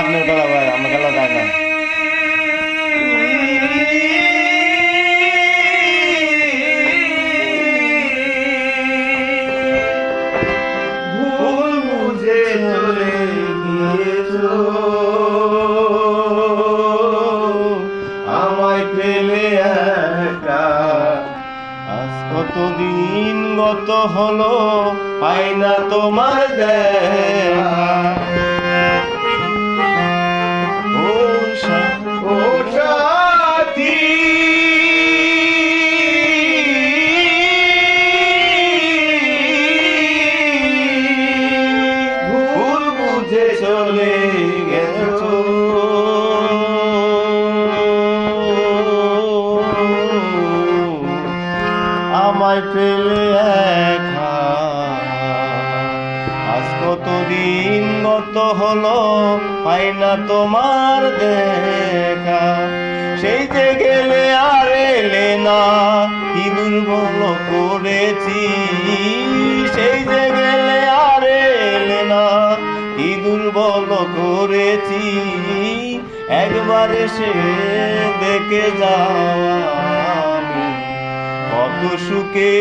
আপনার গলা ভাই, আমার গলা যায় না। ভুল বুঝে চলে গিয়েছো, আমায় ফেলে একা। আজ কতদিন গত হলো, পাই না তোমার দেখা। ও ও সাথী, ভুল বুঝে চলে গেছো, আমায় ফেলে একা। আজ কতদিন গত হলো, পাই না তোমার দেখা। সেই যে গেলে আর এলে না, কি দুর্বল করেছি। সেই যে গেলে আর এলে না, কি দুর্বল করেছি। একবার এসে দেখে যাওয়া, কত সুখে